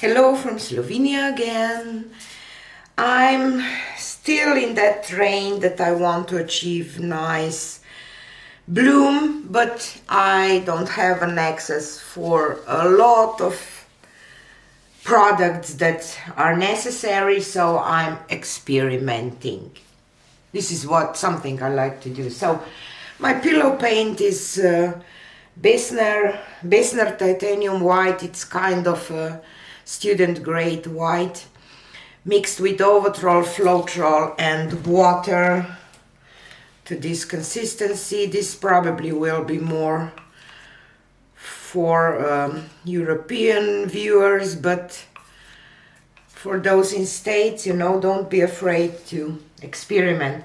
Hello from Slovenia again. I'm still in that train that I want to achieve nice bloom, but I don't have an access for a lot of products that are necessary, so I'm experimenting. This is something I like to do. So my pillow paint is Besner titanium white. It's kind of a student grade white mixed with Owartrol Floetrol and water to this consistency. This probably will be more for European viewers, but for those in States, don't be afraid to experiment.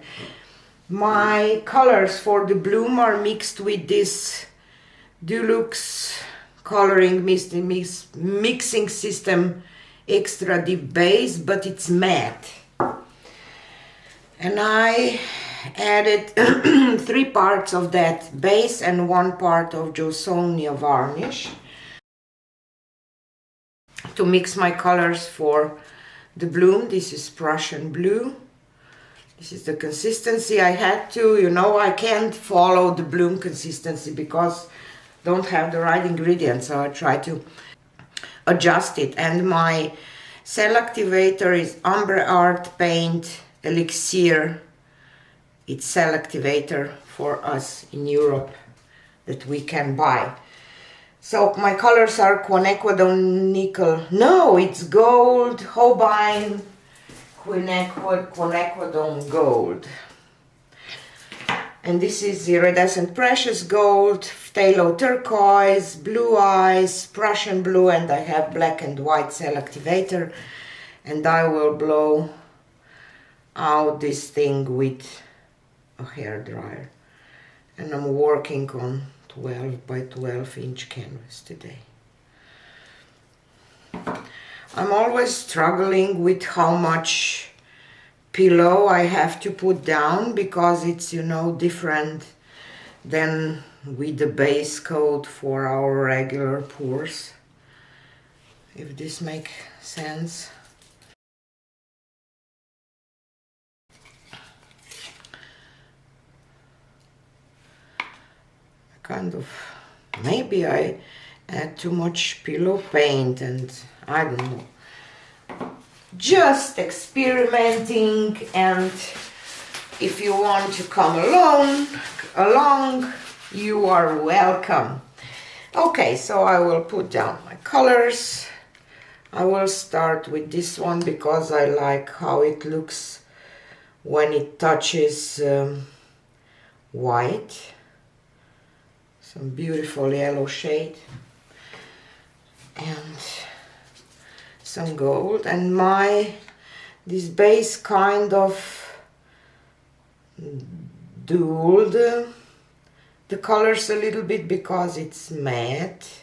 My colors for the bloom are mixed with this Dulux coloring mixing system Extra Deep Base, but it's matte. And I added 3 parts of that base and 1 part of Josonia varnish to mix my colors for the bloom. This is Prussian blue. This is the consistency. I had to, I can't follow the bloom consistency because I don't have the right ingredients, so I try to adjust it. And my cell activator is Ambre Art Paint Elixir. It's cell activator for us in Europe that we can buy. So my colors are quinacridone nickel. No, it's gold, Holbein, quinacridone gold. And this is iridescent precious gold, phthalo turquoise, blue eyes, Prussian blue, and I have black and white cell activator. And I will blow out this thing with a hair dryer. And I'm working on 12 by 12 inch canvas today. I'm always struggling with how much pillow I have to put down because it's, different than with the base coat for our regular pours, if this makes sense. Maybe I add too much pillow paint and I don't know. Just experimenting, and if you want to come along, you are welcome. Okay, so I will put down my colors. I will start with this one because I like how it looks when it touches white. Some beautiful yellow shade and some gold, and this base kind of dulled the colors a little bit because it's matte.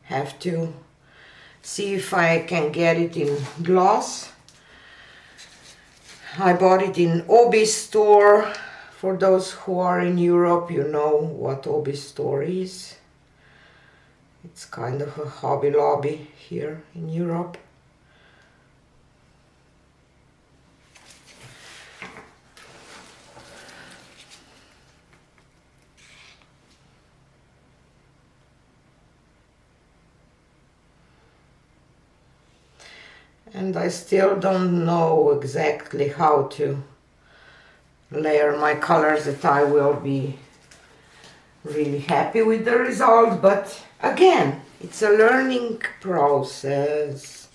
Have to see if I can get it in gloss. I bought it in Obi store. For those who are in Europe, you know what Obi store is. It's kind of a Hobby Lobby here in Europe. And I still don't know exactly how to layer my colors that I will be really happy with the result, but again, it's a learning process.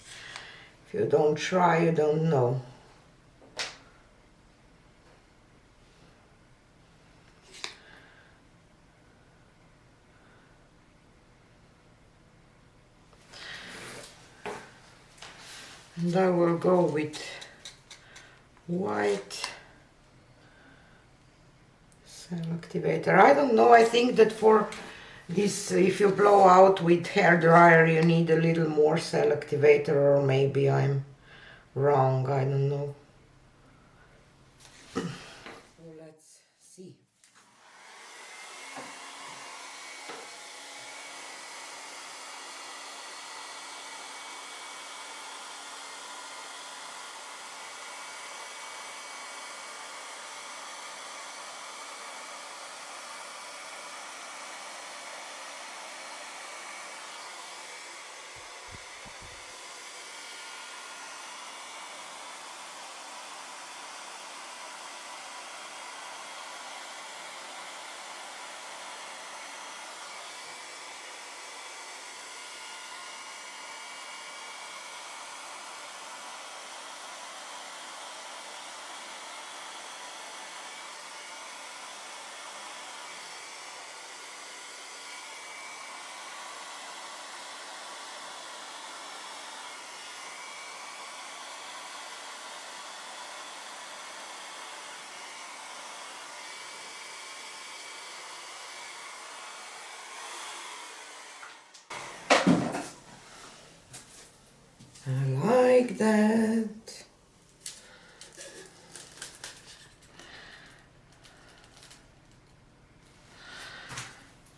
If you don't try, you don't know. And I will go with white cell activator. I don't know, I think that for this, if you blow out with hair dryer, you need a little more cell activator, or maybe I'm wrong, I don't know. So let's see. I like that.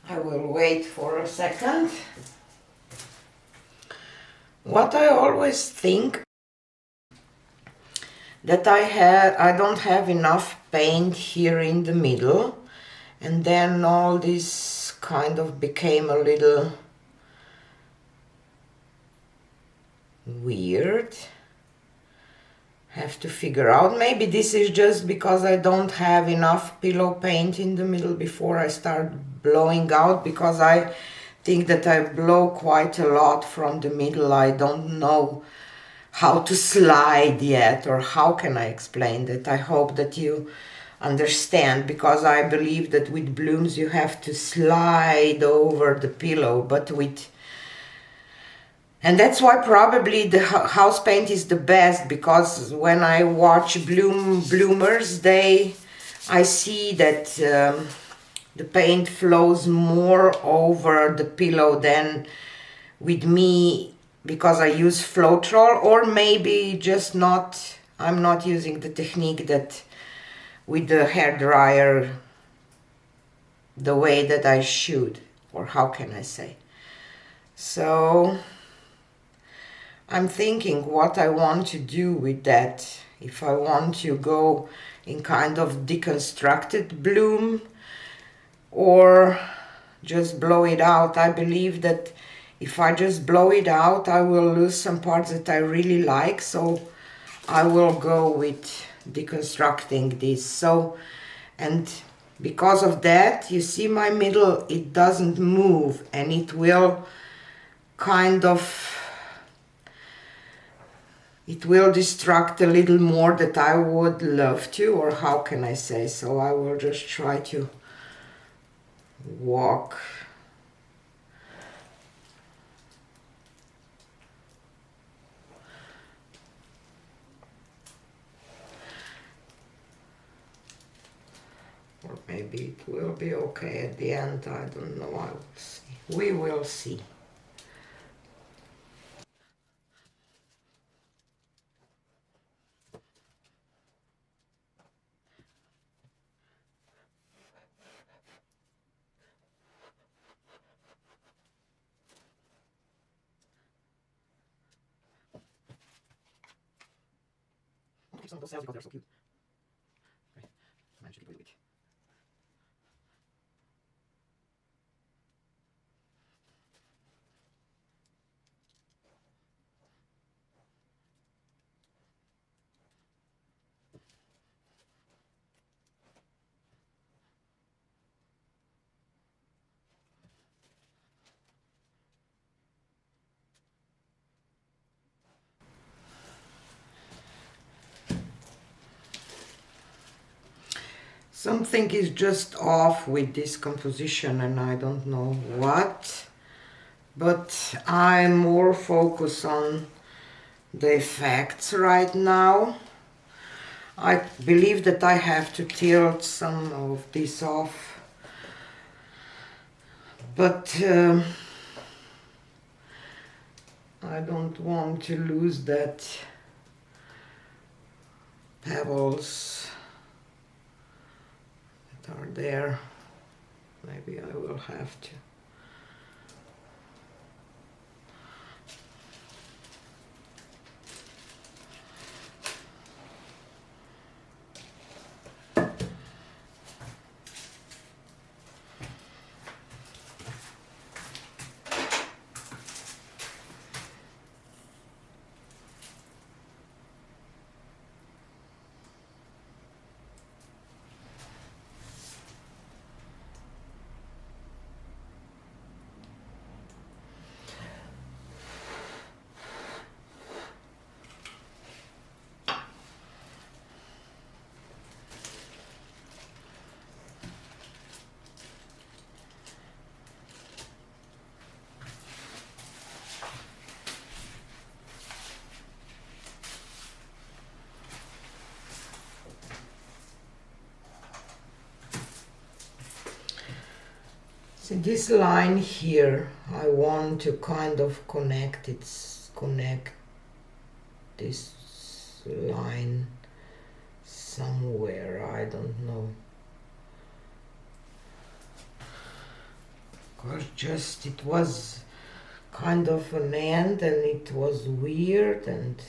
I will wait for a second. What I always think that I don't have enough paint here in the middle, and then all this kind of became a little weird. Have to figure out, maybe this is just because I don't have enough pillow paint in the middle before I start blowing out, because I think that I blow quite a lot from the middle. I don't know how to slide yet, or how can I explain that. I hope that you understand, because I believe that with blooms you have to slide over the pillow, but with, and that's why probably the house paint is the best, because when I watch bloomers, I see that the paint flows more over the pillow than with me, because I use Floetrol, or maybe just not, I'm not using the technique that with the hair dryer the way that I should, or how can I say. So I'm thinking what I want to do with that. If I want to go in kind of deconstructed bloom, or just blow it out. I believe that if I just blow it out, I will lose some parts that I really like, so I will go with deconstructing this. So, and because of that, you see my middle, it doesn't move, and it will kind of, it will distract a little more that I would love to, or how can I say. So I will just try to walk or maybe it will be okay at the end. I don't know. I will see. We will see. Some of those cells because they're so cute. Okay, managed to do it. Something is just off with this composition, and I don't know what, but I'm more focused on the effects right now. I believe that I have to tilt some of this off, but I don't want to lose that pebbles that are there. Maybe I will have to. See this line here, I want to kind of connect this line somewhere, I don't know. Because just it was kind of an end and it was weird, and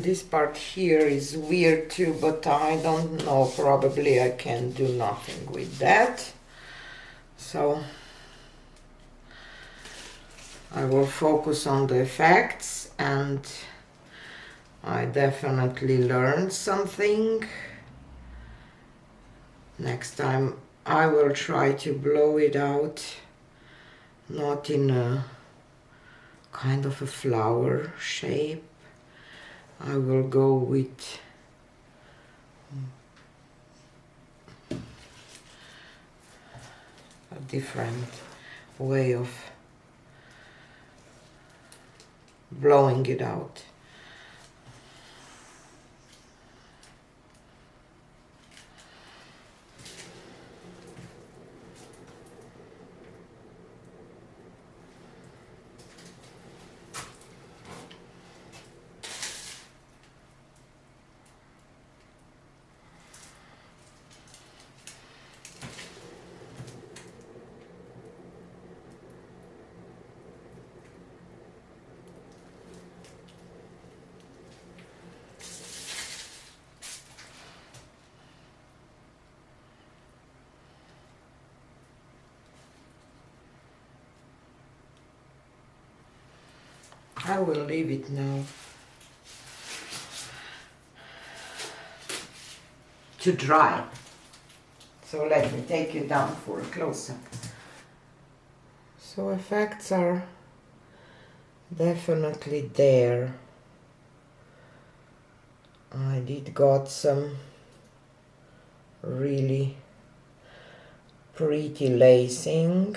this part here is weird too, but I don't know, probably I can do nothing with that. So I will focus on the effects, and I definitely learned something. Next time I will try to blow it out, not in a kind of a flower shape. I will go with a different way of blowing it out. I will leave it now to dry. So let me take you down for a close-up. So effects are definitely there. I did got some really pretty lacing.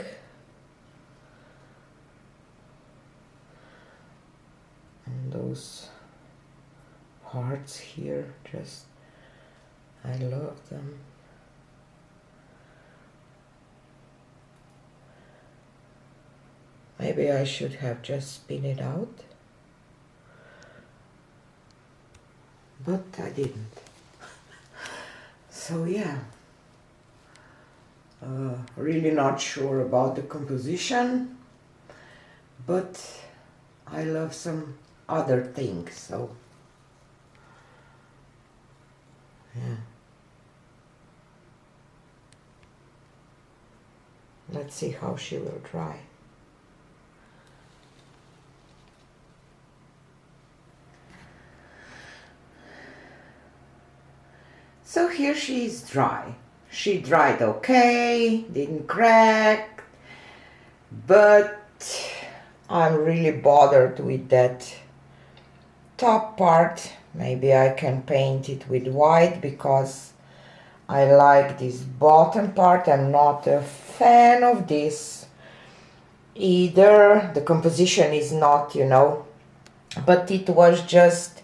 And those parts here, just, I love them. Maybe I should have just spin it out, but I didn't. So yeah, really not sure about the composition, but I love some other things, so yeah. Let's see how she will dry. So here she is dry. She dried okay, didn't crack, but I'm really bothered with that top part. Maybe I can paint it with white because I like this bottom part. I'm not a fan of this either. The composition is not, you know, but it was just,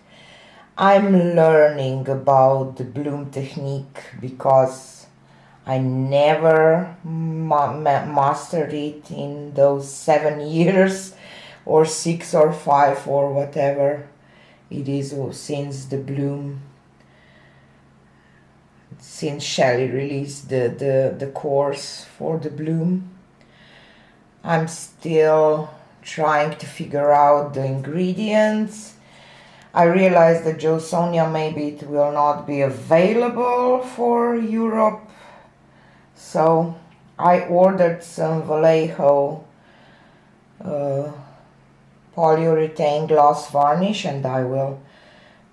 I'm learning about the bloom technique because I never mastered it in those 7 years or 6 or 5 or whatever it is since the bloom, since Shelley released the course for the bloom. I'm still trying to figure out the ingredients. I realized that Josonia, maybe it will not be available for Europe, so I ordered some Vallejo polyurethane gloss varnish, and I will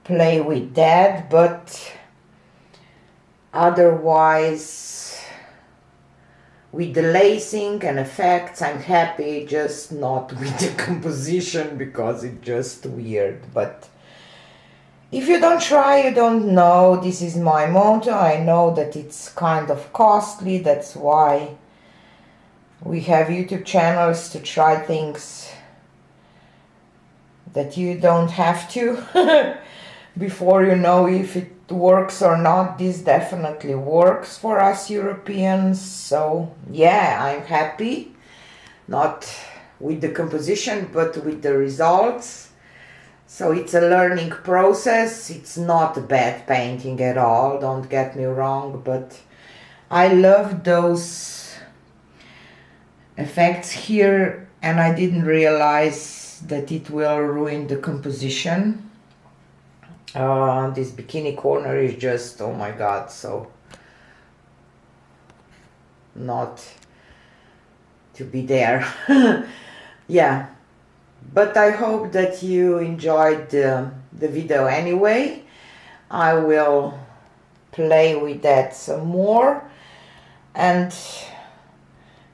play with that, but otherwise with the lacing and effects I'm happy, just not with the composition because it's just weird. But If you don't try, you don't know. This is my motto. I know that it's kind of costly. That's why we have YouTube channels, to try things that you don't have to before you know if it works or not. This definitely works for us Europeans. So yeah, I'm happy, not with the composition but with the results. So it's a learning process. It's not bad painting at all, don't get me wrong, but I love those effects here, and I didn't realize that it will ruin the composition. This bikini corner is just, oh my god, so not to be there. Yeah, but I hope that you enjoyed the video anyway. I will play with that some more, and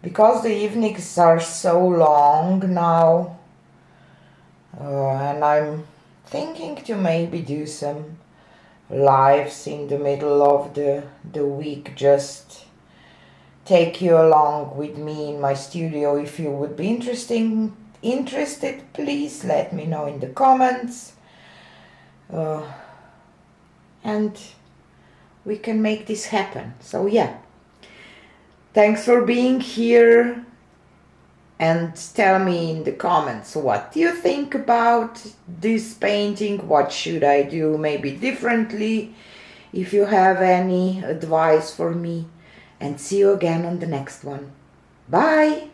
because the evenings are so long now, and I'm thinking to maybe do some lives in the middle of the week, just take you along with me in my studio. If you would be interested, please let me know in the comments, and we can make this happen. So yeah, thanks for being here, and tell me in the comments what you think about this painting. What should I do maybe differently? If you have any advice for me, and see you again on the next one. Bye!